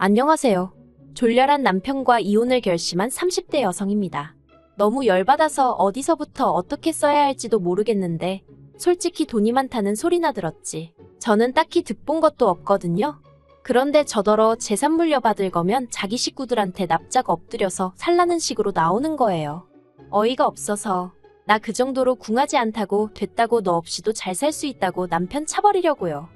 안녕하세요. 졸렬한 남편과 이혼을 결심한 30대 여성입니다. 너무 열받아서 어디서부터 어떻게 써야 할지도 모르겠는데 솔직히 돈이 많다는 소리나 들었지. 저는 딱히 득본 것도 없거든요. 그런데 저더러 재산 물려받을 거면 자기 식구들한테 납작 엎드려서 살라는 식으로 나오는 거예요. 어이가 없어서 나 그 정도로 궁하지 않다고 됐다고 너 없이도 잘 살 수 있다고 남편 차버리려고요.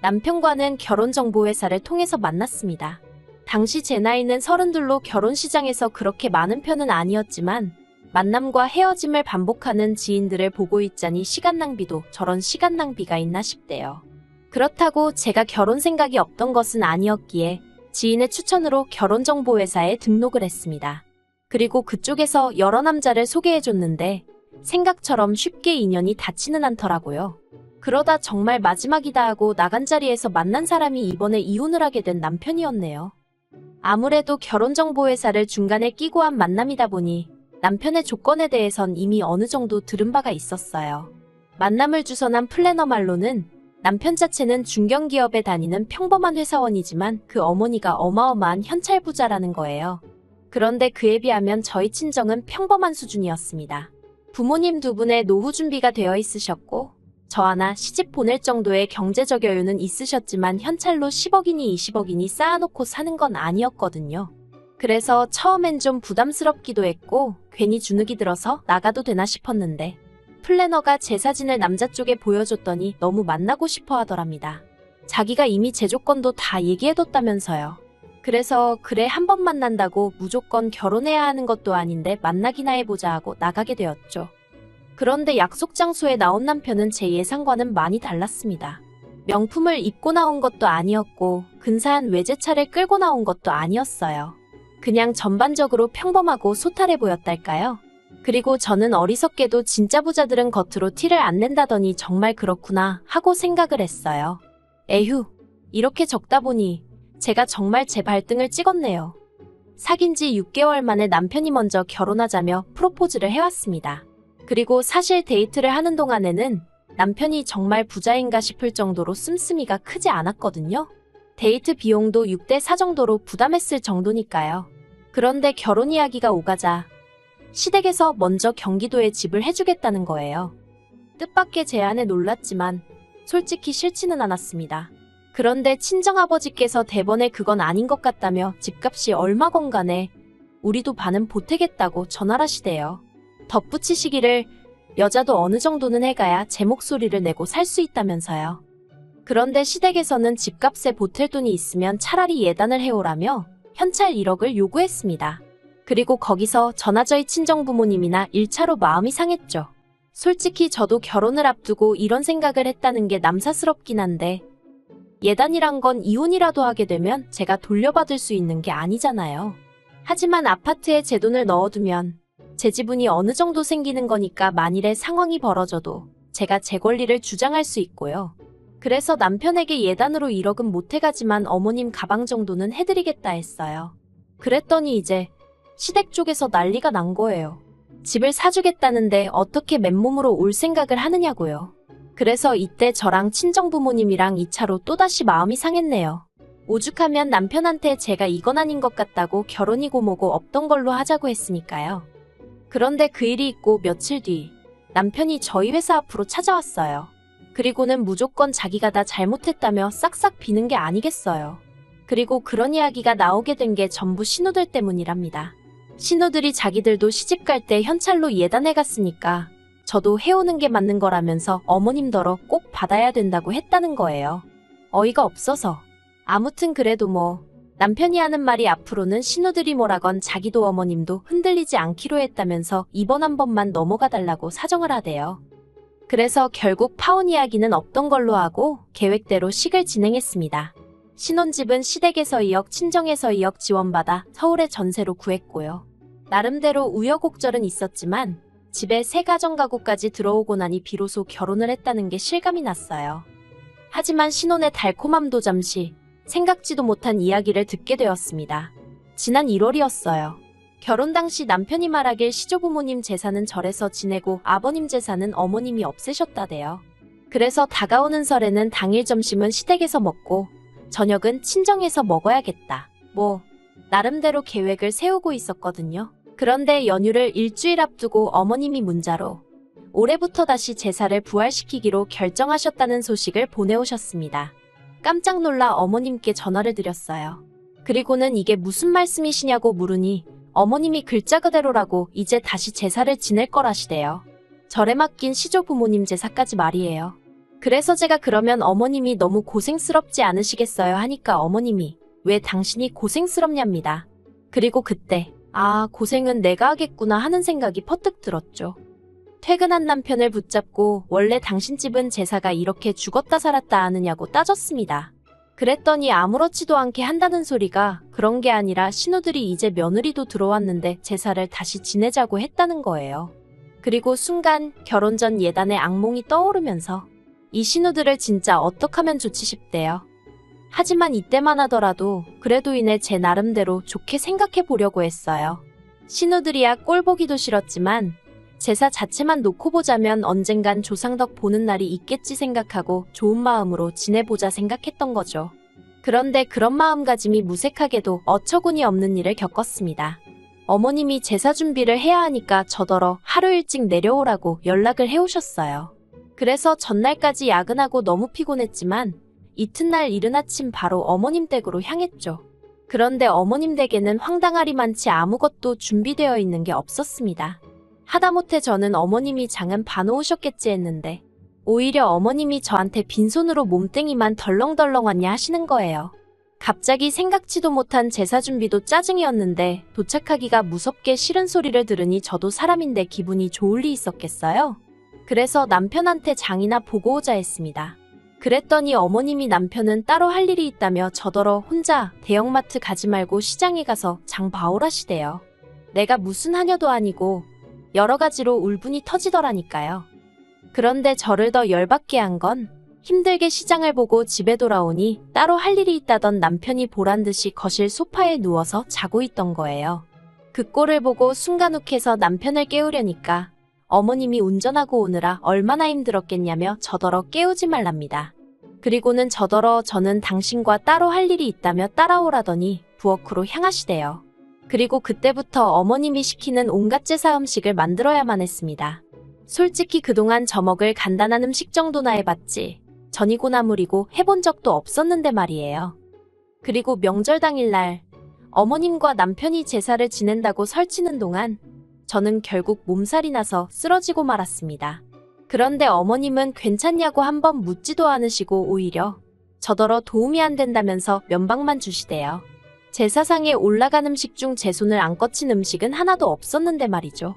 남편과는 결혼정보회사를 통해서 만났습니다. 당시 제 나이는 32로 결혼시장에서 그렇게 많은 편은 아니었지만 만남과 헤어짐을 반복하는 지인들을 보고 있자니 시간 낭비도 저런 시간 낭비가 있나 싶대요. 그렇다고 제가 결혼 생각이 없던 것은 아니었기에 지인의 추천으로 결혼정보회사에 등록을 했습니다. 그리고 그쪽에서 여러 남자를 소개해줬는데 생각처럼 쉽게 인연이 닿지는 않더라고요. 그러다 정말 마지막이다 하고 나간 자리에서 만난 사람이 이번에 이혼을 하게 된 남편이었네요. 아무래도 결혼정보회사를 중간에 끼고 한 만남이다 보니 남편의 조건에 대해선 이미 어느 정도 들은 바가 있었어요. 만남을 주선한 플래너 말로는 남편 자체는 중견기업에 다니는 평범한 회사원이지만 그 어머니가 어마어마한 현찰 부자라는 거예요. 그런데 그에 비하면 저희 친정은 평범한 수준이었습니다. 부모님 두 분의 노후 준비가 되어 있으셨고 저 하나 시집 보낼 정도의 경제적 여유는 있으셨지만 현찰로 10억이니 20억이니 쌓아놓고 사는 건 아니었거든요. 그래서 처음엔 좀 부담스럽기도 했고 괜히 주눅이 들어서 나가도 되나 싶었는데 플래너가 제 사진을 남자 쪽에 보여줬더니 너무 만나고 싶어 하더랍니다. 자기가 이미 제 조건도 다 얘기해뒀다면서요. 그래서 그래 한번 만난다고 무조건 결혼해야 하는 것도 아닌데 만나기나 해보자 하고 나가게 되었죠. 그런데 약속 장소에 나온 남편은 제 예상과는 많이 달랐습니다. 명품을 입고 나온 것도 아니었고 근사한 외제차를 끌고 나온 것도 아니었어요. 그냥 전반적으로 평범하고 소탈해 보였달까요? 그리고 저는 어리석게도 진짜 부자들은 겉으로 티를 안 낸다더니 정말 그렇구나 하고 생각을 했어요. 에휴, 이렇게 적다 보니 제가 정말 제 발등을 찍었네요. 사귄 지 6개월 만에 남편이 먼저 결혼하자며 프로포즈를 해왔습니다. 그리고 사실 데이트를 하는 동안에는 남편이 정말 부자인가 싶을 정도로 씀씀이가 크지 않았거든요. 데이트 비용도 6대4 정도로 부담했을 정도니까요. 그런데 결혼 이야기가 오가자 시댁에서 먼저 경기도에 집을 해주겠다는 거예요. 뜻밖의 제안에 놀랐지만 솔직히 싫지는 않았습니다. 그런데 친정아버지께서 대번에 그건 아닌 것 같다며 집값이 얼마건 간에 우리도 반은 보태겠다고 전화하시대요. 덧붙이시기를 여자도 어느 정도는 해가야 제 목소리를 내고 살 수 있다면서요. 그런데 시댁에서는 집값에 보탤 돈이 있으면 차라리 예단을 해오라며 현찰 1억을 요구했습니다. 그리고 거기서 저나 저희 친정부모님이나 1차로 마음이 상했죠. 솔직히 저도 결혼을 앞두고 이런 생각을 했다는 게 남사스럽긴 한데 예단이란 건 이혼이라도 하게 되면 제가 돌려받을 수 있는 게 아니잖아요. 하지만 아파트에 제 돈을 넣어두면 제 지분이 어느 정도 생기는 거니까 만일에 상황이 벌어져도 제가 제 권리를 주장할 수 있고요. 그래서 남편에게 예단으로 1억은 못 해가지만 어머님 가방 정도는 해드리겠다 했어요. 그랬더니 이제 시댁 쪽에서 난리가 난 거예요. 집을 사주겠다는데 어떻게 맨몸으로 올 생각을 하느냐고요. 그래서 이때 저랑 친정부모님이랑 2차로 또다시 마음이 상했네요. 오죽하면 남편한테 제가 이건 아닌 것 같다고 결혼이고 뭐고 없던 걸로 하자고 했으니까요. 그런데 그 일이 있고 며칠 뒤 남편이 저희 회사 앞으로 찾아왔어요. 그리고는 무조건 자기가 다 잘못했다며 싹싹 비는 게 아니겠어요. 그리고 그런 이야기가 나오게 된 게 전부 신우들 때문이랍니다. 신우들이 자기들도 시집갈 때 현찰로 예단해갔으니까 저도 해오는 게 맞는 거라면서 어머님더러 꼭 받아야 된다고 했다는 거예요. 어이가 없어서. 아무튼 그래도 뭐 남편이 하는 말이 앞으로는 신우들이 뭐라건 자기도 어머님도 흔들리지 않기로 했다면서 이번 한 번만 넘어가 달라고 사정을 하대요. 그래서 결국 파혼 이야기는 없던 걸로 하고 계획대로 식을 진행했습니다. 신혼집은 시댁에서 2억, 친정에서 2억 지원받아 서울에 전세로 구했고요. 나름대로 우여곡절은 있었지만 집에 새 가정가구까지 들어오고 나니 비로소 결혼을 했다는 게 실감이 났어요. 하지만 신혼의 달콤함도 잠시 생각지도 못한 이야기를 듣게 되었습니다. 지난 1월이었어요. 결혼 당시 남편이 말하길 시조부모님 제사는 절에서 지내고 아버님 제사는 어머님이 없애셨다대요. 그래서 다가오는 설에는 당일 점심은 시댁에서 먹고 저녁은 친정에서 먹어야겠다. 나름대로 계획을 세우고 있었거든요. 그런데 연휴를 일주일 앞두고 어머님이 문자로 올해부터 다시 제사를 부활시키기로 결정하셨다는 소식을 보내오셨습니다. 깜짝 놀라 어머님께 전화를 드렸어요. 그리고는 이게 무슨 말씀이시냐고 물으니 어머님이 글자 그대로라고 이제 다시 제사를 지낼 거라시대요. 절에 맡긴 시조 부모님 제사까지 말이에요. 그래서 제가 그러면 어머님이 너무 고생스럽지 않으시겠어요 하니까 어머님이 왜 당신이 고생스럽냐입니다. 그리고 그때 고생은 내가 하겠구나 하는 생각이 퍼뜩 들었죠. 퇴근한 남편을 붙잡고 원래 당신 집은 제사가 이렇게 죽었다 살았다 하느냐고 따졌습니다. 그랬더니 아무렇지도 않게 한다는 소리가 그런 게 아니라 신우들이 이제 며느리도 들어왔는데 제사를 다시 지내자고 했다는 거예요. 그리고 순간 결혼 전 예단의 악몽이 떠오르면서 이 신우들을 진짜 어떡하면 좋지 싶대요. 하지만 이때만 하더라도 그래도 이내 제 나름대로 좋게 생각해 보려고 했어요. 신우들이야 꼴보기도 싫었지만 제사 자체만 놓고 보자면 언젠간 조상덕 보는 날이 있겠지 생각하고 좋은 마음으로 지내보자 생각했던 거죠. 그런데 그런 마음가짐이 무색하게도 어처구니 없는 일을 겪었습니다. 어머님이 제사 준비를 해야 하니까 저더러 하루 일찍 내려오라고 연락을 해오셨어요. 그래서 전날까지 야근하고 너무 피곤했지만 이튿날 이른 아침 바로 어머님 댁으로 향했죠. 그런데 어머님 댁에는 황당하리만치 아무것도 준비되어 있는 게 없었습니다. 하다못해 저는 어머님이 장은 봐놓으셨겠지 했는데 오히려 어머님이 저한테 빈손으로 몸뚱이만 덜렁덜렁 왔냐 하시는 거예요. 갑자기 생각지도 못한 제사 준비도 짜증이었는데 도착하기가 무섭게 싫은 소리를 들으니 저도 사람인데 기분이 좋을 리 있었겠어요? 그래서 남편한테 장이나 보고 오자 했습니다. 그랬더니 어머님이 남편은 따로 할 일이 있다며 저더러 혼자 대형마트 가지 말고 시장에 가서 장 봐오라시대요. 내가 무슨 하녀도 아니고 여러 가지로 울분이 터지더라니까요. 그런데 저를 더 열받게 한 건 힘들게 시장을 보고 집에 돌아오니 따로 할 일이 있다던 남편이 보란듯이 거실 소파에 누워서 자고 있던 거예요. 그 꼴을 보고 순간 욱해서 남편을 깨우려니까 어머님이 운전하고 오느라 얼마나 힘들었겠냐며 저더러 깨우지 말랍니다. 그리고는 저더러 저는 당신과 따로 할 일이 있다며 따라오라더니 부엌으로 향하시대요. 그리고 그때부터 어머님이 시키는 온갖 제사 음식을 만들어야만 했습니다. 솔직히 그동안 저 먹을 간단한 음식 정도나 해봤지 전이고 나물이고 해본 적도 없었는데 말이에요. 그리고 명절 당일날 어머님과 남편이 제사를 지낸다고 설치는 동안 저는 결국 몸살이 나서 쓰러지고 말았습니다. 그런데 어머님은 괜찮냐고 한번 묻지도 않으시고 오히려 저더러 도움이 안 된다면서 면박만 주시대요. 제사상에 올라간 음식 중 제 손을 안 거친 음식은 하나도 없었는데 말이죠.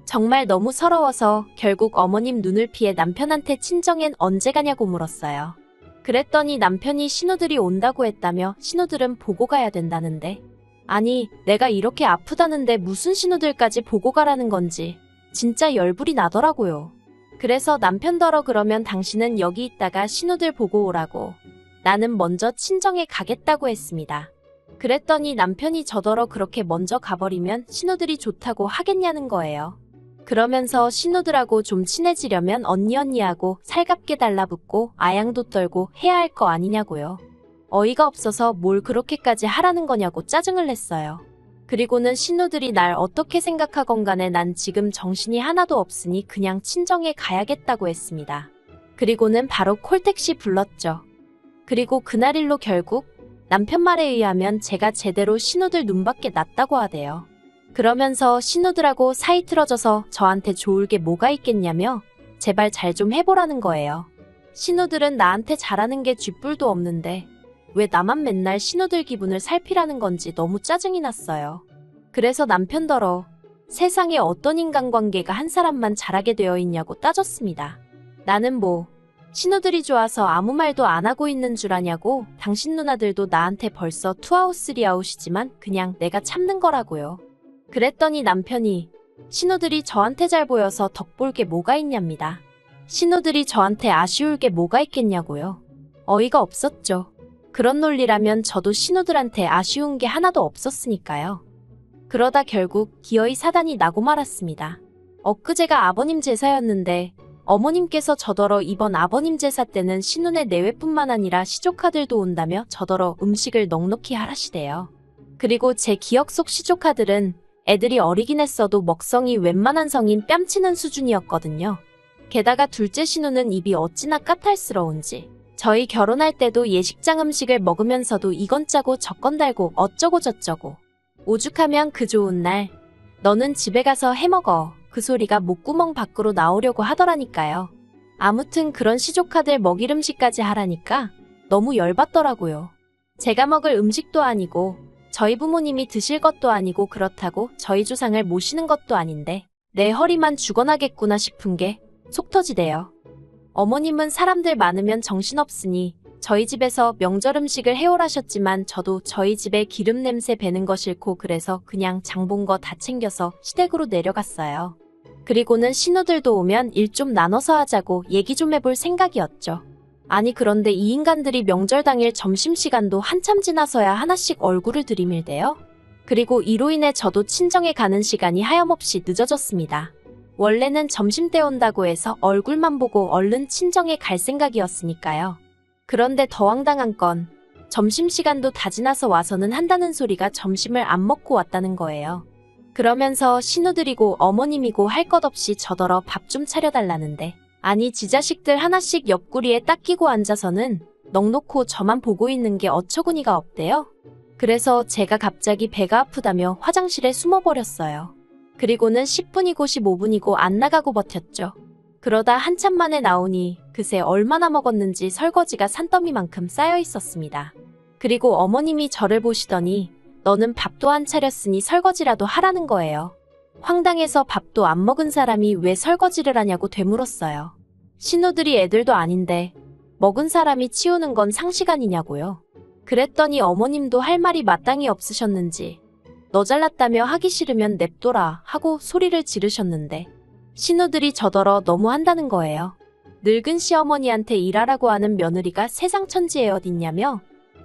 정말 너무 서러워서 결국 어머님 눈을 피해 남편한테 친정엔 언제 가냐고 물었어요. 그랬더니 남편이 신우들이 온다고 했다며 신우들은 보고 가야 된다는데 아니 내가 이렇게 아프다는데 무슨 신우들까지 보고 가라는 건지 진짜 열불이 나더라고요. 그래서 남편더러 그러면 당신은 여기 있다가 신우들 보고 오라고 나는 먼저 친정에 가겠다고 했습니다. 그랬더니 남편이 저더러 그렇게 먼저 가버리면 신우들이 좋다고 하겠냐는 거예요. 그러면서 신우들하고 좀 친해지려면 언니하고 살갑게 달라붙고 아양도 떨고 해야 할 거 아니냐고요. 어이가 없어서 뭘 그렇게까지 하라는 거냐고 짜증을 냈어요. 그리고는 신우들이 날 어떻게 생각하건 간에 난 지금 정신이 하나도 없으니 그냥 친정에 가야겠다고 했습니다. 그리고는 바로 콜택시 불렀죠. 그리고 그날 일로 결국 남편 말에 의하면 제가 제대로 신우들 눈밖에 났다고 하대요. 그러면서 신우들하고 사이 틀어져서 저한테 좋을 게 뭐가 있겠냐며 제발 잘 좀 해보라는 거예요. 신우들은 나한테 잘하는 게 쥐뿔도 없는데 왜 나만 맨날 신우들 기분을 살피라는 건지 너무 짜증이 났어요. 그래서 남편더러 세상에 어떤 인간관계가 한 사람만 잘하게 되어 있냐고 따졌습니다. 나는 신우들이 좋아서 아무 말도 안 하고 있는 줄 아냐고 당신 누나들도 나한테 벌써 투아웃 쓰리아웃이지만 그냥 내가 참는 거라고요. 그랬더니 남편이 신우들이 저한테 잘 보여서 덕볼 게 뭐가 있냐입니다. 신우들이 저한테 아쉬울 게 뭐가 있겠냐고요. 어이가 없었죠. 그런 논리라면 저도 신우들한테 아쉬운 게 하나도 없었으니까요. 그러다 결국 기어이 사단이 나고 말았습니다. 엊그제가 아버님 제사였는데 어머님께서 저더러 이번 아버님 제사 때는 신혼의 내외뿐만 아니라 시조카들도 온다며 저더러 음식을 넉넉히 하라시대요. 그리고 제 기억 속 시조카들은 애들이 어리긴 했어도 먹성이 웬만한 성인 뺨치는 수준이었거든요. 게다가 둘째 신우는 입이 어찌나 까탈스러운지 저희 결혼할 때도 예식장 음식을 먹으면서도 이건 짜고 저건 달고 어쩌고 저쩌고 오죽하면 그 좋은 날 너는 집에 가서 해먹어 그 소리가 목구멍 밖으로 나오려고 하더라니까요. 아무튼 그런 시조카들 먹일 음식까지 하라니까 너무 열받더라고요. 제가 먹을 음식도 아니고 저희 부모님이 드실 것도 아니고 그렇다고 저희 조상을 모시는 것도 아닌데 내 허리만 죽어나겠구나 싶은 게 속 터지대요. 어머님은 사람들 많으면 정신없으니 저희 집에서 명절 음식을 해오라셨지만 저도 저희 집에 기름 냄새 배는 거 싫고 그래서 그냥 장 본 거 다 챙겨서 시댁으로 내려갔어요. 그리고는 신우들도 오면 일 좀 나눠서 하자고 얘기 좀 해볼 생각이었죠. 아니 그런데 이 인간들이 명절 당일 점심시간도 한참 지나서야 하나씩 얼굴을 들이밀대요. 그리고 이로 인해 저도 친정에 가는 시간이 하염없이 늦어졌습니다. 원래는 점심때 온다고 해서 얼굴만 보고 얼른 친정에 갈 생각이었으니까요. 그런데 더 황당한 건 점심시간도 다 지나서 와서는 한다는 소리가 점심을 안 먹고 왔다는 거예요. 그러면서 신우들이고 어머님이고 할 것 없이 저더러 밥 좀 차려달라는데 아니 지 자식들 하나씩 옆구리에 딱 끼고 앉아서는 넋놓고 저만 보고 있는 게 어처구니가 없대요. 그래서 제가 갑자기 배가 아프다며 화장실에 숨어버렸어요. 그리고는 10분이고 15분이고 안 나가고 버텼죠. 그러다 한참 만에 나오니 그새 얼마나 먹었는지 설거지가 산더미만큼 쌓여 있었습니다. 그리고 어머님이 저를 보시더니 너는 밥도 안 차렸으니 설거지라도 하라는 거예요. 황당해서 밥도 안 먹은 사람이 왜 설거지를 하냐고 되물었어요. 신우들이 애들도 아닌데 먹은 사람이 치우는 건 상식 아니냐고요. 그랬더니 어머님도 할 말이 마땅히 없으셨는지 너 잘났다며 하기 싫으면 냅둬라 하고 소리를 지르셨는데 신우들이 저더러 너무 한다는 거예요. 늙은 시어머니한테 일하라고 하는 며느리가 세상 천지에 어딨냐며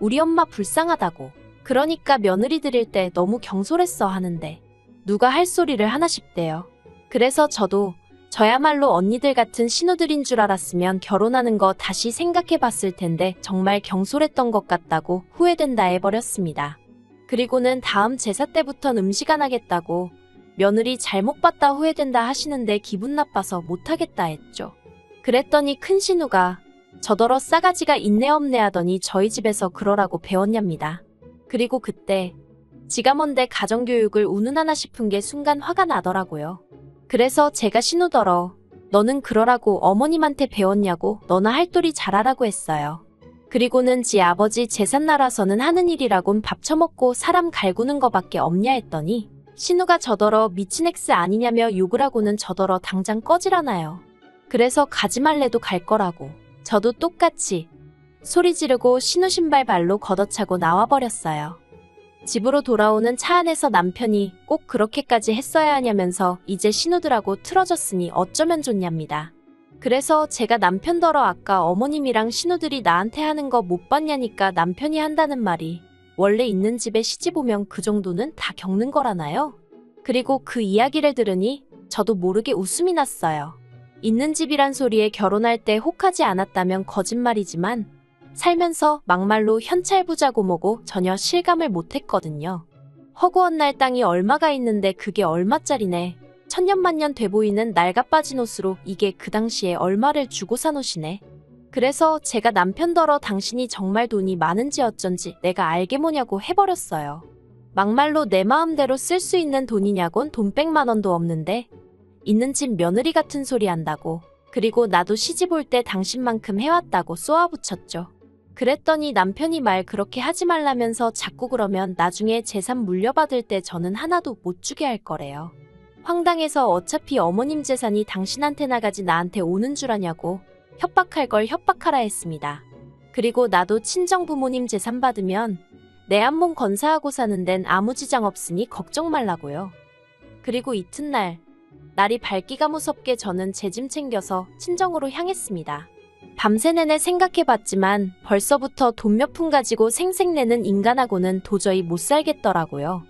우리 엄마 불쌍하다고 그러니까 며느리 들일 때 너무 경솔했어 하는데 누가 할 소리를 하나 싶대요. 그래서 저도 저야말로 언니들 같은 신우들인 줄 알았으면 결혼하는 거 다시 생각해 봤을 텐데 정말 경솔했던 것 같다고 후회된다 해버렸습니다. 그리고는 다음 제사 때부턴 음식 안 하겠다고 며느리 잘못 봤다 후회된다 하시는데 기분 나빠서 못하겠다 했죠. 그랬더니 큰 신우가 저더러 싸가지가 있네 없네 하더니 저희 집에서 그러라고 배웠냐입니다. 그리고 그때 지가 뭔데 가정교육을 운운하나 싶은 게 순간 화가 나더라고요. 그래서 제가 신우더러 너는 그러라고 어머님한테 배웠냐고 너나 할도리 잘하라고 했어요. 그리고는 지 아버지 제삿날아서는 하는 일이라곤 밥 처먹고 사람 갈구는 거밖에 없냐 했더니 신우가 저더러 미친 엑스 아니냐며 욕을 하고는 저더러 당장 꺼지라나요. 그래서 가지 말래도 갈 거라고 저도 똑같이 소리 지르고 신우 신발 발로 걷어차고 나와버렸어요. 집으로 돌아오는 차 안에서 남편이 꼭 그렇게까지 했어야 하냐면서 이제 신우들하고 틀어졌으니 어쩌면 좋냐입니다. 그래서 제가 남편더러 아까 어머님이랑 신우들이 나한테 하는 거 못 봤냐니까 남편이 한다는 말이 원래 있는 집에 시집 오면 그 정도는 다 겪는 거라나요? 그리고 그 이야기를 들으니 저도 모르게 웃음이 났어요. 있는 집이란 소리에 결혼할 때 혹하지 않았다면 거짓말이지만 살면서 막말로 현찰부자고 뭐고 전혀 실감을 못했거든요. 허구한 날 땅이 얼마가 있는데 그게 얼마짜리네. 천년만년 돼 보이는 낡아 빠진 옷으로 이게 그 당시에 얼마를 주고 산 옷이네. 그래서 제가 남편더러 당신이 정말 돈이 많은지 어쩐지 내가 알게 뭐냐고 해버렸어요. 막말로 내 마음대로 쓸 수 있는 돈이냐곤 돈 100만 원도 없는데 있는 집 며느리 같은 소리 한다고. 그리고 나도 시집 올 때 당신만큼 해왔다고 쏘아붙였죠. 그랬더니 남편이 말 그렇게 하지 말라면서 자꾸 그러면 나중에 재산 물려받을 때 저는 하나도 못 주게 할 거래요. 황당해서 어차피 어머님 재산이 당신한테 나가지 나한테 오는 줄 아냐고 협박할 걸 협박하라 했습니다. 그리고 나도 친정 부모님 재산 받으면 내 한 몸 건사하고 사는 데는 아무 지장 없으니 걱정 말라고요. 그리고 이튿날 날이 밝기가 무섭게 저는 제 짐 챙겨서 친정으로 향했습니다. 밤새 내내 생각해봤지만 벌써부터 돈 몇 푼 가지고 생색내는 인간하고는 도저히 못 살겠더라고요.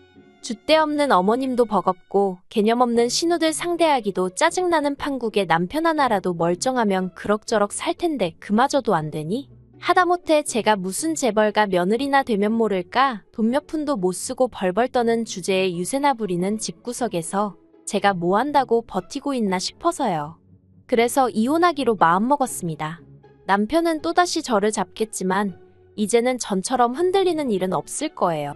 줏대 없는 어머님도 버겁고 개념 없는 신우들 상대하기도 짜증나는 판국에 남편 하나라도 멀쩡하면 그럭저럭 살 텐데 그마저도 안 되니 하다못해 제가 무슨 재벌가 며느리나 되면 모를까 돈 몇 푼도 못 쓰고 벌벌 떠는 주제에 유세나 부리는 집구석에서 제가 뭐 한다고 버티고 있나 싶어서요. 그래서 이혼하기로 마음먹었습니다. 남편은 또다시 저를 잡겠지만 이제는 전처럼 흔들리는 일은 없을 거예요.